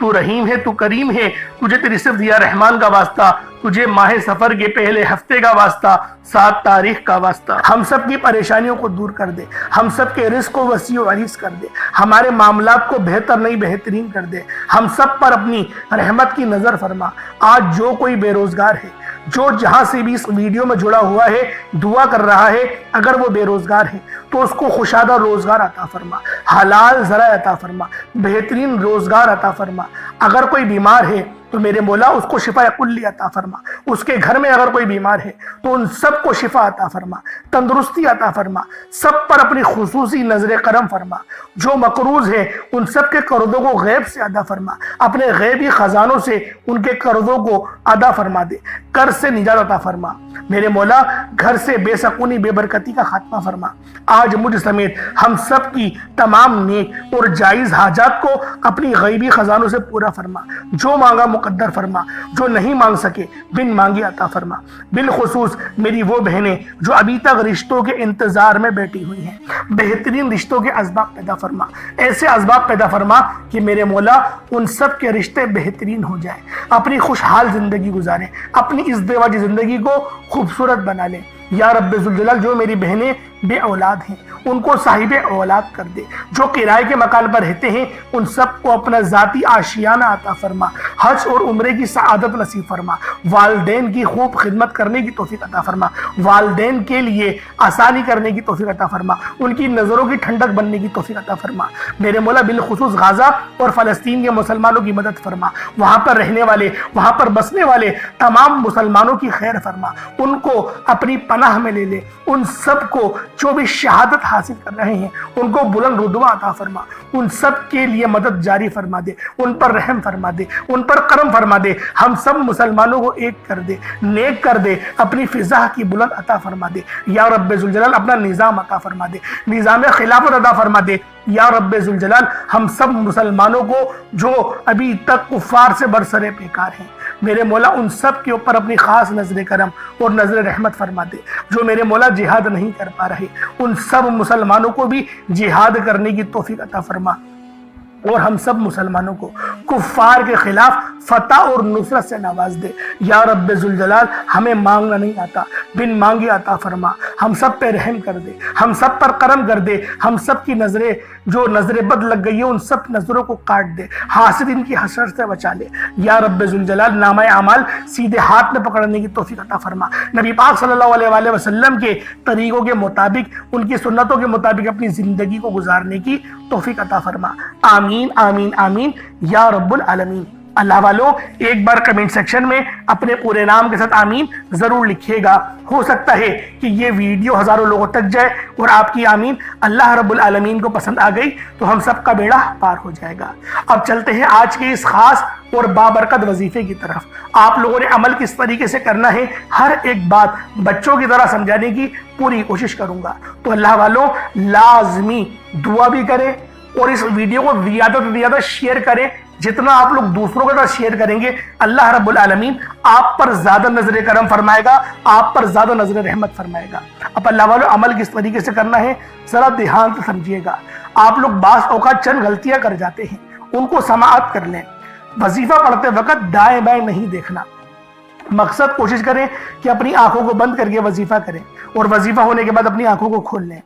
تو رحیم ہے، تو کریم ہے، تجھے تیری صرف دیا رحمان کا واسطہ، تجھے ماہ سفر کے پہلے ہفتے کا واسطہ، 7 تاریخ کا واسطہ۔ ہم سب کی پریشانیوں کو دور کر دے، ہم سب کے رزق کو وسیع و عریض کر دے، ہمارے معاملات کو بہتر نہیں بہترین کر دے، ہم سب پر اپنی رحمت کی نظر فرما۔ آج جو کوئی بے روزگار ہے، جو جہاں سے بھی اس ویڈیو میں جڑا ہوا ہے، دعا کر رہا ہے، اگر وہ بے روزگار ہے تو اس کو خوشادہ روزگار عطا فرما، حلال ذرائع عطا فرما، بہترین روزگار عطا فرما۔ اگر کوئی بیمار ہے تو میرے مولا اس کو شفا کلی عطا فرما، اس کے گھر میں اگر کوئی بیمار ہے تو ان سب کو شفا عطا فرما، تندرستی عطا فرما، سب پر اپنی خصوصی نظر کرم فرما۔ جو مقروض ہے ان سب کے قرضوں کو غیب سے ادا فرما، اپنے غیبی خزانوں سے ان کے قرضوں کو ادا فرما دے، قرض سے نجات عطا فرما۔ میرے مولا گھر سے بے سکونی بے برکتی کا خاتمہ فرما۔ آج مجھ سمیت ہم سب کی تمام نیک اور جائز حاجات کو اپنی غیبی خزانوں سے پورا فرما، جو مانگا مقدر فرما، جو نہیں مانگ سکے بن مانگے عطا فرما۔ بالخصوص میری وہ بہنیں جو ابھی تک رشتوں کے انتظار میں بیٹھی ہوئی ہیں، بہترین رشتوں کے اسباب پیدا فرما، ایسے اسباب پیدا فرما کہ میرے مولا ان سب کے رشتے بہترین ہو جائیں، اپنی خوشحال زندگی گزاریں، اپنی اس ازدواجی زندگی کو خوبصورت بنا لیں۔ یا رب ذوالجلال جو میری بہنیں بے اولاد ہیں ان کو صاحب اولاد کر دے، جو کرائے کے مکان پر رہتے ہیں ان سب کو اپنا ذاتی آشیانہ عطا فرما، حج اور عمرے کی سعادت نصیب فرما، والدین کی خوب خدمت کرنے کی توفیق عطا فرما، والدین کے لیے آسانی کرنے کی توفیق عطا فرما، ان کی نظروں کی ٹھنڈک بننے کی توفیق عطا فرما۔ میرے مولا بالخصوص غزہ اور فلسطین کے مسلمانوں کی مدد فرما، وہاں پر رہنے والے، وہاں پر بسنے والے تمام مسلمانوں کی خیر فرما، ان کو اپنی پناہ میں لے لے، ان سب کو جو بھی شہادت حاصل کر رہے ہیں ان کو بلند رتبہ عطا فرما، ان سب کے لیے مدد جاری فرما دے، ان پر رحم فرما دے، ان پر کرم فرما دے، ہم سب مسلمانوں کو ایک کر دے، نیک کر دے، اپنی فضا کی بلند عطا فرما دے۔ یا رب ذوالجلال اپنا نظام عطا فرما دے، نظام خلافت عطا فرما دے۔ یا رب ذوالجلال ہم سب مسلمانوں کو جو ابھی تک کفار سے برسرے پیکار ہیں، میرے مولا ان سب کے اوپر اپنی خاص نظر کرم اور نظر رحمت فرما دے۔ جو میرے مولا جہاد نہیں کر پا رہے ان سب مسلمانوں کو بھی جہاد کرنے کی توفیق عطا فرما، اور ہم سب مسلمانوں کو کفار کے خلاف فتح اور نصرت سے نواز دے۔ یا رب ذوالجلال ہمیں مانگنا نہیں آتا، بن مانگے عطا فرما، ہم سب پہ رحم کر دے، ہم سب پر کرم کر دے، ہم سب کی نظریں جو نظر بد لگ گئی ہے ان سب نظروں کو کاٹ دے، حاسدین کی حسرت سے بچا لے۔ یا رب ذوالجلال نامہ اعمال سیدھے ہاتھ میں پکڑنے کی توفیق عطا فرما، نبی پاک صلی اللہ علیہ وآلہ وسلم کے طریقوں کے مطابق، ان کی سنتوں کے مطابق اپنی زندگی کو گزارنے کی توفیق عطا فرما۔ آمین آمین آمین یا رب العالمین۔ اللہ والوں ایک بار کمنٹ سیکشن میں اپنے پورے نام کے ساتھ آمین ضرور لکھیے گا، ہو سکتا ہے کہ یہ ویڈیو ہزاروں لوگوں تک جائے اور آپ کی آمین اللہ رب العالمین کو پسند آ گئی تو ہم سب کا بیڑا پار ہو جائے گا۔ اب چلتے ہیں آج کے اس خاص اور بابرکت وظیفے کی طرف۔ آپ لوگوں نے عمل کس طریقے سے کرنا ہے، ہر ایک بات بچوں کی طرح سمجھانے کی پوری کوشش کروں گا، تو اللہ والوں لازمی دعا بھی کریں اور اس ویڈیو کو زیادہ سے زیادہ شیئر کریں۔ جتنا آپ لوگ دوسروں کے ساتھ شیئر کریں گے اللہ رب العالمین آپ پر زیادہ نظر کرم فرمائے گا، آپ پر زیادہ نظر رحمت فرمائے گا۔ اب اللہ والوں عمل کس طریقے سے کرنا ہے ذرا دھیان سے سمجھیے گا۔ آپ لوگ بعض اوقات چند غلطیاں کر جاتے ہیں، ان کو سماعت کر لیں۔ وظیفہ پڑھتے وقت دائیں بائیں نہیں دیکھنا، مقصد کوشش کریں کہ اپنی آنکھوں کو بند کر کے وظیفہ کریں اور وظیفہ ہونے کے بعد اپنی آنکھوں کو کھول لیں،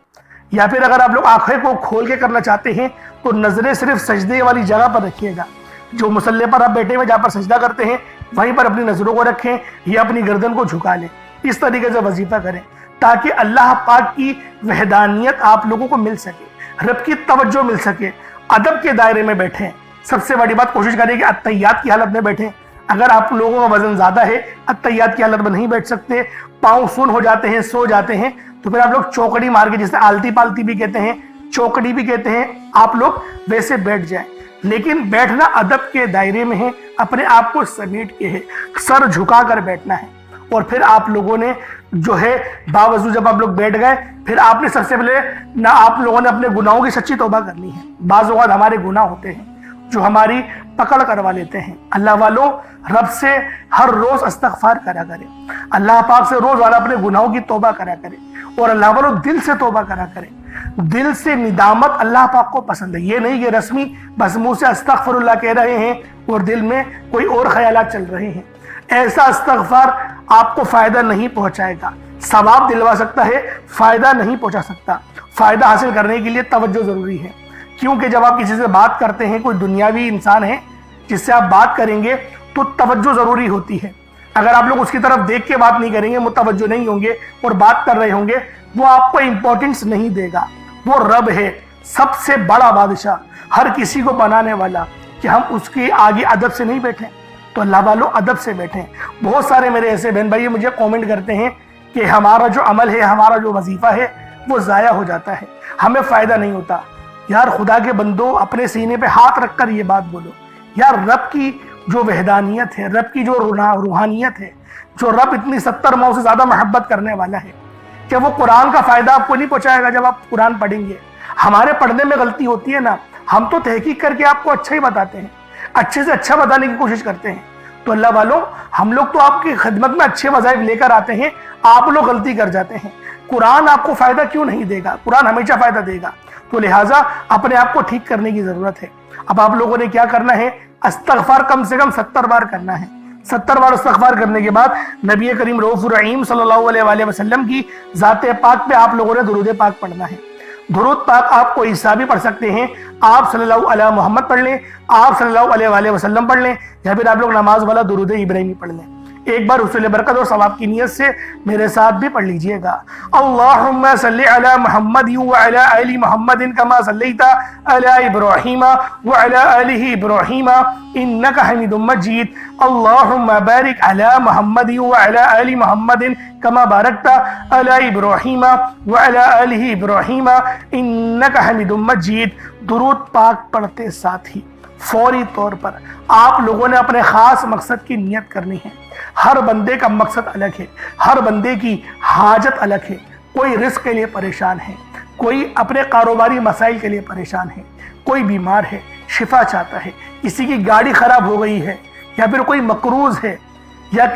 یا پھر اگر آپ لوگ آنکھیں کو کھول کے کرنا چاہتے ہیں تو نظریں صرف سجدے والی جگہ پر رکھیے گا، جو مصلی پر آپ بیٹھے ہوئے جہاں پر سجدہ کرتے ہیں وہیں پر اپنی نظروں کو رکھیں یا اپنی گردن کو جھکا لیں۔ اس طریقے سے وظیفہ کریں تاکہ اللہ پاک کی وحدانیت آپ لوگوں کو مل سکے، رب کی توجہ مل سکے، ادب کے دائرے میں بیٹھیں۔ سب سے بڑی بات کوشش کریں کہ اتحیات کی حالت میں بیٹھیں۔ اگر آپ لوگوں کا وزن زیادہ ہے، اتحیات کی حالت میں نہیں بیٹھ سکتے، پاؤں سن ہو جاتے ہیں، سو جاتے ہیں، تو پھر آپ لوگ چوکڑی مار کے، جسے آلتی پالتی بھی کہتے ہیں، چوکڑی بھی کہتے ہیں، آپ لوگ ویسے بیٹھ جائیں۔ لیکن بیٹھنا ادب کے دائرے میں ہے، اپنے آپ کو سمیٹ کے ہے، سر جھکا کر بیٹھنا ہے۔ اور پھر آپ لوگوں نے جو ہے باوضو جب آپ لوگ بیٹھ گئے، پھر آپ نے سب سے پہلے نہ آپ لوگوں نے اپنے گناہوں کی سچی توبہ کرنی ہے۔ بعض اوقات ہمارے گناہ ہوتے ہیں جو ہماری پکڑ کروا لیتے ہیں۔ اللہ والوں، رب سے ہر روز استغفار کرا کرے، اللہ پاک سے روز والا اپنے گناہوں کی توبہ کرا کرے، اور اللہ والوں دل سے توبہ کرا کرے۔ دل سے ندامت اللہ پاک کو پسند ہے، یہ نہیں کہ رسمی بس منہ سے استغفر اللہ کہہ رہے ہیں اور دل میں کوئی اور خیالات چل رہے ہیں۔ ایسا استغفار آپ کو فائدہ نہیں پہنچائے گا، ثواب دلوا سکتا ہے، فائدہ نہیں پہنچا سکتا۔ فائدہ حاصل کرنے کے لیے توجہ ضروری ہے، کیونکہ جب آپ کسی سے بات کرتے ہیں، کوئی دنیاوی انسان ہے جس سے آپ بات کریں گے تو توجہ ضروری ہوتی ہے۔ اگر آپ لوگ اس کی طرف دیکھ کے بات نہیں کریں گے، متوجہ نہیں ہوں گے اور بات کر رہے ہوں گے، وہ آپ کو امپورٹنس نہیں دے گا۔ وہ رب ہے، سب سے بڑا بادشاہ، ہر کسی کو بنانے والا، کہ ہم اس کے آگے ادب سے نہیں بیٹھیں۔ تو اللہ والوں ادب سے بیٹھیں۔ بہت سارے میرے ایسے بہن بھائی مجھے کومنٹ کرتے ہیں کہ ہمارا جو عمل ہے، ہمارا جو وظیفہ ہے وہ ضائع ہو جاتا ہے، ہمیں فائدہ نہیں ہوتا۔ یار خدا کے بندو، اپنے سینے پہ ہاتھ رکھ کر یہ بات بولو، یار رب کی جو وحدانیت ہے، رب کی جو روحانیت ہے، جو رب اتنی 70 ماؤں سے زیادہ محبت کرنے والا ہے، کہ وہ قرآن کا فائدہ آپ کو نہیں پہنچائے گا جب آپ قرآن پڑھیں گے۔ ہمارے پڑھنے میں غلطی ہوتی ہے نا، ہم تو تحقیق کر کے آپ کو اچھا ہی بتاتے ہیں، اچھے سے اچھا بتانے کی کوشش کرتے ہیں۔ تو اللہ والوں، ہم لوگ تو آپ کی خدمت میں اچھے وظائف لے کر آتے ہیں، آپ لوگ غلطی کر جاتے ہیں۔ قرآن آپ کو فائدہ کیوں نہیں دے گا؟ قرآن ہمیشہ فائدہ دے گا۔ تو لہٰذا اپنے آپ کو ٹھیک کرنے کی ضرورت ہے۔ اب آپ لوگوں نے کیا کرنا ہے؟ استغفار کم سے کم 70 بار کرنا ہے۔ 70 بار استغفار کرنے کے بعد نبی کریم رؤوف الرحیم صلی اللہ علیہ وآلہ وسلم کی ذات پاک پہ آپ لوگوں نے درود پاک پڑھنا ہے۔ درود پاک آپ کو عیسیٰ بھی پڑھ سکتے ہیں، آپ صلی اللہ علیہ محمد پڑھ لیں، آپ صلی اللہ علیہ وآلہ وسلم پڑھ لیں، یا پھر آپ لوگ نماز والا درود ابراہیمی پڑھ لیں۔ ایک بار حصول برکت اور ثواب کی نیت سے میرے ساتھ بھی پڑھ لیجئے گا۔ اللہم صلی علی محمد وعلی آل محمد کما صلیت علی ابراہیم وعلی آل ابراہیم انک حمید مجید۔ اللہم بارک علی محمد وعلی آل محمد کما بارکت علی ابراہیم وعلی آل ابراہیم انک حمید مجید۔ درود پاک پڑھتے ساتھ ہی فوری طور پر آپ لوگوں نے اپنے خاص مقصد کی نیت کرنی ہے۔ ہر بندے کا مقصد الگ ہے، ہر بندے کی حاجت الگ ہے۔ کوئی رزق کے لیے پریشان ہے، کوئی اپنے کاروباری مسائل کے لیے پریشان ہے، کوئی بیمار ہے، شفا چاہتا ہے، کسی کی گاڑی خراب ہو گئی ہے، یا پھر کوئی مقروض ہے، یا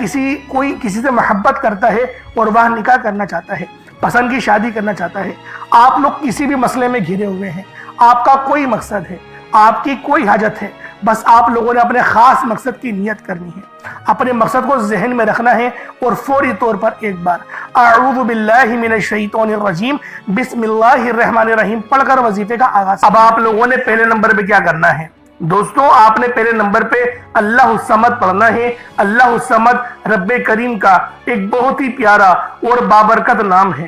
کوئی کسی سے محبت کرتا ہے اور وہ نکاح کرنا چاہتا ہے، پسند کی شادی کرنا چاہتا ہے۔ آپ لوگ کسی بھی مسئلے میں گھرے ہوئے ہیں، آپ کا کوئی مقصد ہے، آپ کی کوئی حاجت ہے، بس آپ لوگوں نے اپنے خاص مقصد کی نیت کرنی ہے، اپنے مقصد کو ذہن میں رکھنا ہے، اور فوری طور پر ایک بار اعوذ باللہ من الشیطان الرجیم بسم اللہ الرحمن الرحیم پڑھ کر وظیفے کا آغاز۔ اب آپ لوگوں نے پہلے نمبر پہ کیا کرنا ہے دوستوں؟ آپ نے پہلے نمبر پہ اللہ الصمد پڑھنا ہے۔ اللہ الصمد رب کریم کا ایک بہت ہی پیارا اور بابرکت نام ہے۔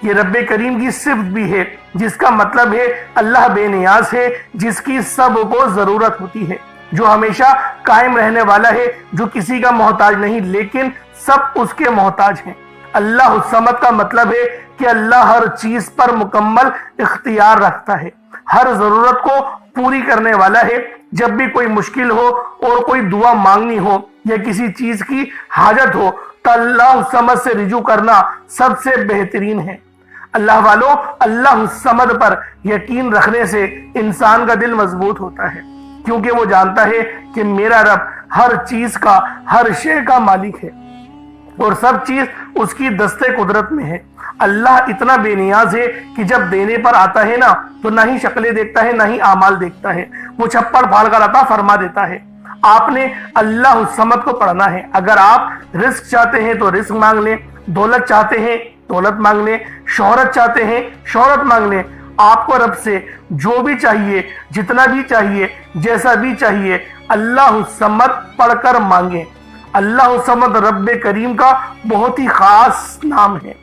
یہ رب کریم کی صفت بھی ہے، جس کا مطلب ہے اللہ بے نیاز ہے، جس کی سب کو ضرورت ہوتی ہے، جو ہمیشہ قائم رہنے والا ہے، جو کسی کا محتاج نہیں لیکن سب اس کے محتاج ہیں۔ اللہ الصمد کا مطلب ہے کہ اللہ ہر چیز پر مکمل اختیار رکھتا ہے، ہر ضرورت کو پوری کرنے والا ہے۔ جب بھی کوئی مشکل ہو اور کوئی دعا مانگنی ہو یا کسی چیز کی حاجت ہو تو اللہ الصمد سے رجوع کرنا سب سے بہترین ہے۔ اللہ والوں، اللہ الصمد پر یقین رکھنے سے انسان کا دل مضبوط ہوتا ہے، کیونکہ وہ جانتا ہے کہ میرا رب ہر چیز کا، ہر شے کا مالک ہے، اور سب چیز اس کی دست قدرت میں ہے۔ اللہ اتنا بے نیاز ہے کہ جب دینے پر آتا ہے نا تو نہ ہی شکلیں دیکھتا ہے نہ ہی اعمال دیکھتا ہے، وہ چھپڑ پھاڑ کر عطا فرما دیتا ہے۔ آپ نے اللہ الصمد کو پڑھنا ہے۔ اگر آپ رزق چاہتے ہیں تو رزق مانگ لیں، دولت چاہتے ہیں دولت مانگ لیں، شہرت چاہتے ہیں شہرت مانگ لیں۔ آپ کو رب سے جو بھی چاہیے، جتنا بھی چاہیے، جیسا بھی چاہیے، اللہ الصمد پڑھ کر مانگیں۔ اللہ الصمد رب کریم کا بہت ہی خاص نام ہے،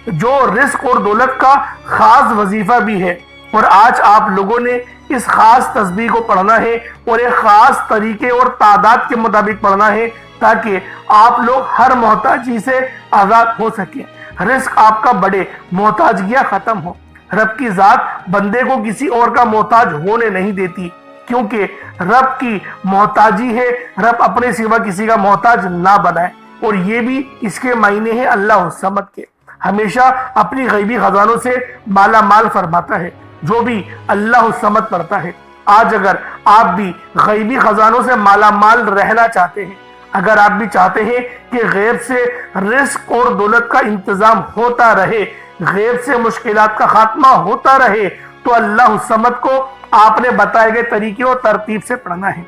جو رزق اور دولت کا خاص وظیفہ بھی ہے۔ اور آج آپ لوگوں نے اس خاص تسبیح کو پڑھنا ہے، اور ایک خاص طریقے اور تعداد کے مطابق پڑھنا ہے، تاکہ آپ لوگ ہر محتاجی سے آزاد ہو سکیں، رزق آپ کا بڑے، محتاجیاں ختم ہو۔ رب کی ذات بندے کو کسی اور کا محتاج ہونے نہیں دیتی، کیونکہ رب کی محتاجی ہے، رب اپنے سوا کسی کا محتاج نہ بنائے۔ اور یہ بھی اس کے معنی ہیں اللہ الصمد کے، ہمیشہ اپنی غیبی خزانوں سے مالا مال فرماتا ہے۔ جو بھی اللہ الصمد پڑھتا ہے آج اگر آپ بھی غیبی خزانوں سے مالا مال رہنا چاہتے ہیں، اگر آپ بھی چاہتے ہیں کہ غیب سے رزق اور دولت کا انتظام ہوتا رہے، غیب سے مشکلات کا خاتمہ ہوتا رہے، تو اللہ الصمد کو آپ نے بتائے گئے طریقے اور ترتیب سے پڑھنا ہے۔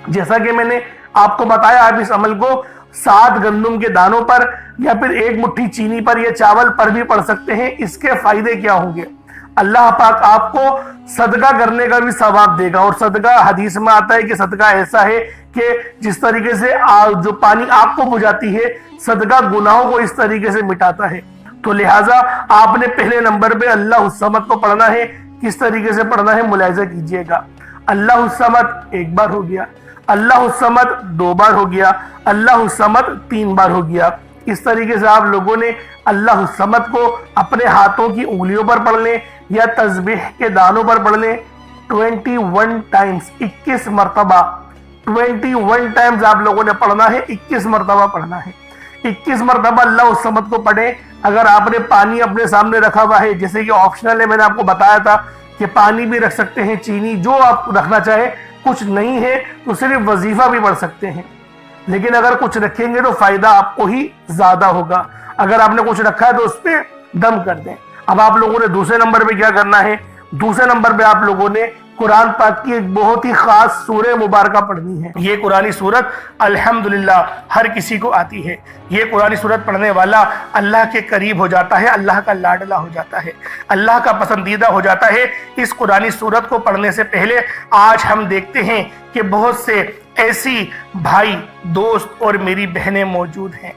جیسا کہ میں نے آپ کو بتایا، آپ اس عمل کو 7 گندم کے دانوں پر یا پھر 1 مٹھی چینی پر یا چاول پر بھی پڑھ سکتے ہیں۔ اس کے فائدے کیا ہوں گے؟ اللہ پاک آپ کو صدقہ کرنے کا بھی ثواب دے گا، اور صدقہ حدیث میں آتا ہے کہ صدقہ ایسا ہے کہ جس طریقے سے جو پانی آگ کو بجھاتی ہے، صدقہ گناہوں کو اس طریقے سے مٹاتا ہے۔ تو لہٰذا آپ نے پہلے نمبر پہ اللہ الصمد کو پڑھنا ہے۔ کس طریقے سے پڑھنا ہے ملاحظہ کیجئے گا۔ اللہ الصمد 1 بار ہو گیا، اللہ الصمد 2 بار ہو گیا، اللہ الصمد 3 بار ہو گیا۔ اس طریقے سے آپ لوگوں نے اللہ الصمد کو اپنے ہاتھوں کی انگلیوں پر پڑھ لیں یا تسبیح کے دانوں پر پڑھ لیں 21 ٹائمز، 21 مرتبہ 21 ٹائمز آپ لوگوں نے پڑھنا ہے، 21 مرتبہ پڑھنا ہے۔ 21 مرتبہ اللہ الصمد کو پڑھیں۔ اگر آپ نے پانی اپنے سامنے رکھا ہوا ہے، جیسے کہ آپشنل ہے، میں نے آپ کو بتایا تھا کہ پانی بھی رکھ سکتے ہیں، چینی جو آپ رکھنا چاہے، کچھ نہیں ہے تو صرف وظیفہ بھی پڑھ سکتے ہیں، لیکن اگر کچھ رکھیں گے تو فائدہ آپ کو ہی زیادہ ہوگا۔ اگر آپ نے کچھ رکھا ہے تو اس پہ دم کر دیں۔ اب آپ لوگوں نے دوسرے نمبر پہ کیا کرنا ہے؟ دوسرے نمبر پہ آپ لوگوں نے قرآن پاک کی ایک بہت ہی خاص سورہ مبارکہ پڑھنی ہے۔ یہ قرآنی سورت الحمدللہ ہر کسی کو آتی ہے۔ یہ قرآنی سورت پڑھنے والا اللہ کے قریب ہو جاتا ہے، اللہ کا لاڈلا ہو جاتا ہے، اللہ کا پسندیدہ ہو جاتا ہے۔ اس قرآنی سورت کو پڑھنے سے پہلے آج ہم دیکھتے ہیں کہ بہت سے ایسی بھائی، دوست اور میری بہنیں موجود ہیں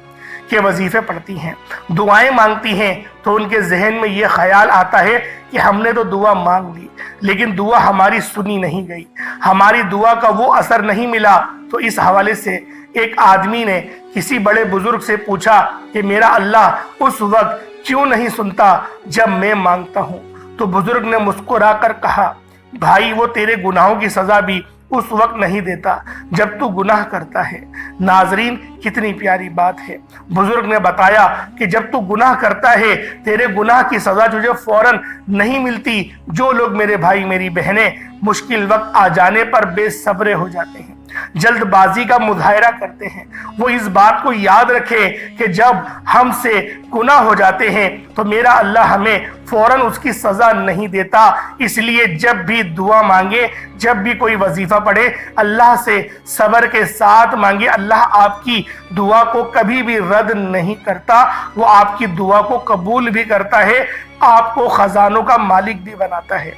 کہ وظیفے پڑھتی ہیں، دعائیں مانگتی ہیں، تو ان کے ذہن میں یہ خیال آتا ہے کہ ہم نے تو دعا مانگ لی لیکن دعا ہماری سنی نہیں گئی، ہماری دعا کا وہ اثر نہیں ملا۔ تو اس حوالے سے ایک آدمی نے کسی بڑے بزرگ سے پوچھا کہ میرا اللہ اس وقت کیوں نہیں سنتا جب میں مانگتا ہوں؟ تو بزرگ نے مسکرا کر کہا، بھائی وہ تیرے گناہوں کی سزا بھی اس وقت نہیں دیتا جب تو گناہ کرتا ہے۔ ناظرین کتنی پیاری بات ہے۔ بزرگ نے بتایا کہ جب تو گناہ کرتا ہے تیرے گناہ کی سزا تجھے فوراً نہیں ملتی۔ جو لوگ میرے بھائی میری بہنیں مشکل وقت آ جانے پر بے صبر ہو جاتے ہیں، جلد بازی کا مظاہرہ کرتے ہیں، وہ اس بات کو یاد رکھے کہ جب ہم سے گناہ ہو جاتے ہیں تو میرا اللہ ہمیں فوراً اس کی سزا نہیں دیتا۔ اس لیے جب بھی دعا مانگے، جب بھی کوئی وظیفہ پڑھے، اللہ سے صبر کے ساتھ مانگے۔ اللہ آپ کی دعا کو کبھی بھی رد نہیں کرتا، وہ آپ کی دعا کو قبول بھی کرتا ہے، آپ کو خزانوں کا مالک بھی بناتا ہے۔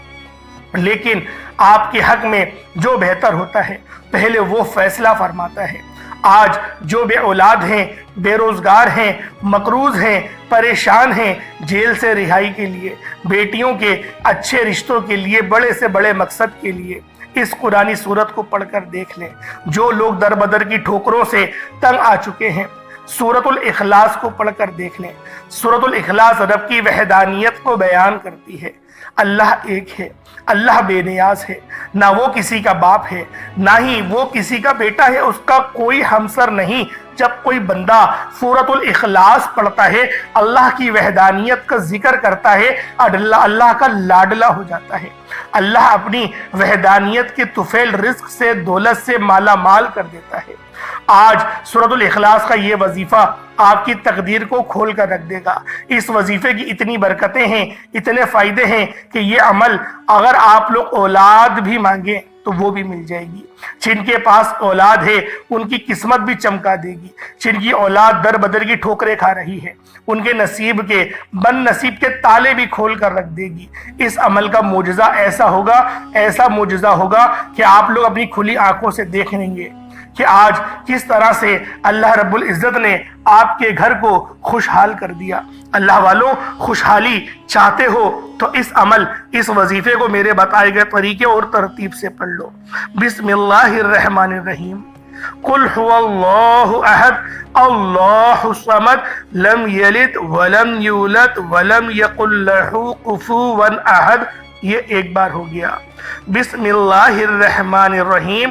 لیکن آپ کے حق میں جو بہتر ہوتا ہے پہلے وہ فیصلہ فرماتا ہے۔ آج جو بے اولاد ہیں، بے روزگار ہیں، مقروض ہیں، پریشان ہیں، جیل سے رہائی کے لیے، بیٹیوں کے اچھے رشتوں کے لیے، بڑے سے بڑے مقصد کے لیے اس قرآنی سورت کو پڑھ کر دیکھ لیں۔ جو لوگ در بدر کی ٹھوکروں سے تنگ آ چکے ہیں، سورۃ الاخلاص کو پڑھ کر دیکھ لیں۔ سورۃ الاخلاص رب کی وحدانیت کو بیان کرتی ہے۔ اللہ ایک ہے، اللہ بے نیاز ہے، نہ وہ کسی کا باپ ہے نہ ہی وہ کسی کا بیٹا ہے، اس کا کوئی ہمسر نہیں۔ جب کوئی بندہ سورۃ الاخلاص پڑھتا ہے، اللہ کی وحدانیت کا ذکر کرتا ہے، اللہ کا لاڈلا ہو جاتا ہے۔ اللہ اپنی وحدانیت کے طفیل رزق سے، دولت سے مالا مال کر دیتا ہے۔ آج سورۃ الاخلاص کا یہ وظیفہ آپ کی تقدیر کو کھول کر رکھ دے گا۔ اس وظیفے کی اتنی برکتیں ہیں، اتنے فائدے ہیں کہ یہ عمل اگر آپ لوگ اولاد بھی مانگیں تو وہ بھی مل جائے گی۔ جن کے پاس اولاد ہے ان کی قسمت بھی چمکا دے گی۔ جن کی اولاد در بدر کی ٹھوکریں کھا رہی ہے ان کے نصیب کے، بد نصیب کے تالے بھی کھول کر رکھ دے گی۔ اس عمل کا معجزہ ایسا ہوگا، ایسا معجزہ ہوگا کہ آپ لوگ اپنی کھلی آنکھوں سے دیکھ لیں گے کہ آج کس طرح سے اللہ رب العزت نے آپ کے گھر کو خوشحال کر دیا۔ اللہ والوں، خوشحالی چاہتے ہو تو اس عمل، اس وظیفے کو میرے بتائے گئے طریقے اور ترتیب سے پڑھ لو۔ بسم اللہ الرحمن الرحیم۔ قل هو اللہ احد اللہ الصمد لم یلد ولم یولد ولم یکن لہ کفوا احد۔ یہ 1 بار ہو گیا۔ بسم اللہ الرحمن الرحیم۔